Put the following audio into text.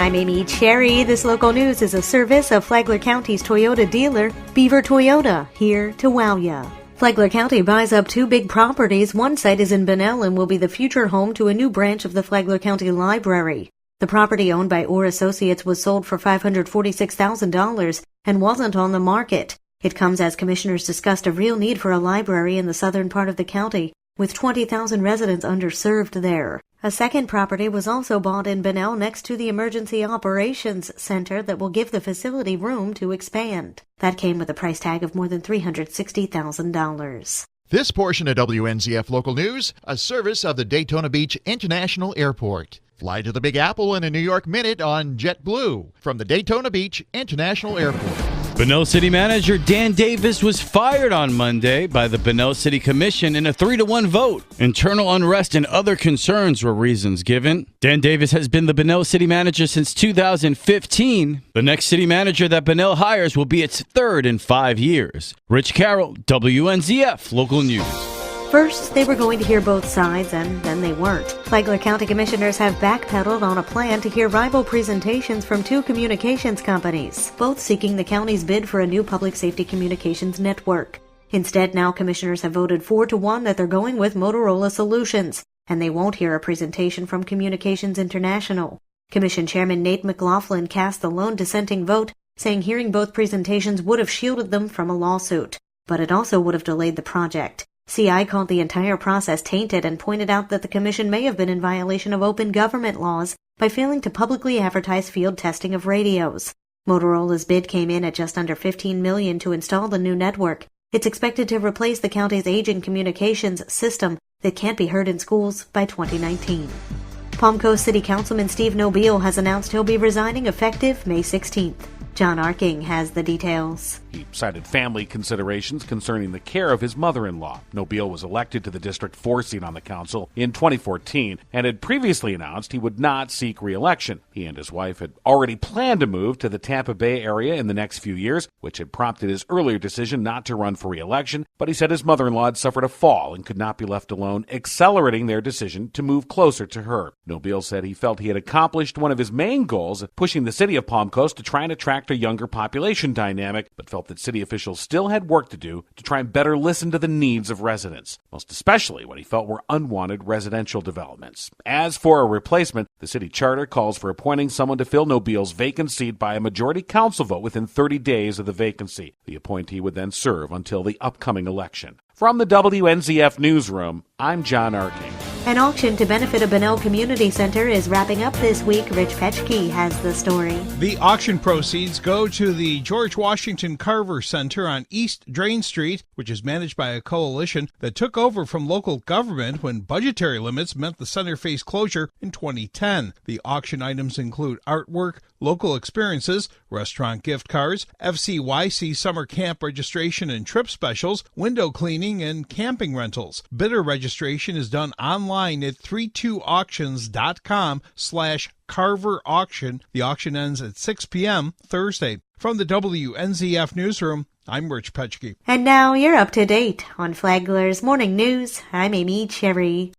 I'm Amy Cherry. This local news is a service of Flagler County's Toyota dealer, Beaver Toyota, here to wow ya. Flagler County buys up 2 big properties. One site is in Bunnell and will be the future home to a new branch of the Flagler County Library. The property owned by Orr Associates was sold for $546,000 and wasn't on the market. It comes as commissioners discussed a real need for a library in the southern part of the county, with 20,000 residents underserved there. A second property was also bought in Bunnell next to the Emergency Operations Center that will give the facility room to expand. That came with a price tag of more than $360,000. This portion of WNZF Local News, a service of the Daytona Beach International Airport. Fly to the Big Apple in a New York minute on JetBlue from the Daytona Beach International Airport. Bunnell City Manager Dan Davis was fired on Monday by the Bunnell City Commission in a 3-1 vote. Internal unrest and other concerns were reasons given. Dan Davis has been the Bunnell City Manager since 2015. The next city manager that Bunnell hires will be its third in 5 years. Rich Carroll, WNZF Local News. First, they were going to hear both sides, and then they weren't. Flagler County commissioners have backpedaled on a plan to hear rival presentations from 2 communications companies, both seeking the county's bid for a new public safety communications network. Instead, now commissioners have voted 4-1 that they're going with Motorola Solutions, and they won't hear a presentation from Communications International. Commission Chairman Nate McLaughlin cast the lone dissenting vote, saying hearing both presentations would have shielded them from a lawsuit, but it also would have delayed the project. CI called the entire process tainted and pointed out that the commission may have been in violation of open government laws by failing to publicly advertise field testing of radios. Motorola's bid came in at just under $15 million to install the new network. It's expected to replace the county's aging communications system that can't be heard in schools by 2019. Palm Coast City Councilman Steve Nobile has announced he'll be resigning effective May 16th. John Arking has the details. He cited family considerations concerning the care of his mother-in-law. Nobile was elected to the District 4 seat on the council in 2014 and had previously announced he would not seek re-election. He and his wife had already planned to move to the Tampa Bay area in the next few years, which had prompted his earlier decision not to run for re-election, but he said his mother-in-law had suffered a fall and could not be left alone, accelerating their decision to move closer to her. Nobile said he felt he had accomplished one of his main goals of pushing the city of Palm Coast to try and attract a younger population dynamic, but felt that city officials still had work to do to try and better listen to the needs of residents, most especially what he felt were unwanted residential developments. As for a replacement, the city charter calls for appointing someone to fill Nobile's vacant seat by a majority council vote within 30 days of the vacancy. The appointee would then serve until the upcoming election. From the WNZF Newsroom, I'm John Arking. An auction to benefit a Bunnell Community Center is wrapping up this week. Rich Petchke has the story. The auction proceeds go to the George Washington Carver Center on East Drain Street, which is managed by a coalition that took over from local government when budgetary limits meant the center faced closure in 2010. The auction items include artwork, local experiences, restaurant gift cards, FCYC summer camp registration and trip specials, window cleaning, and camping rentals. Bidder registration is done online at 32auctions.com/Carver Auction. The auction ends at 6 p.m. Thursday. From the WNZF Newsroom, I'm Rich Petchke. And now you're up to date on Flagler's Morning News. I'm Amy Cherry.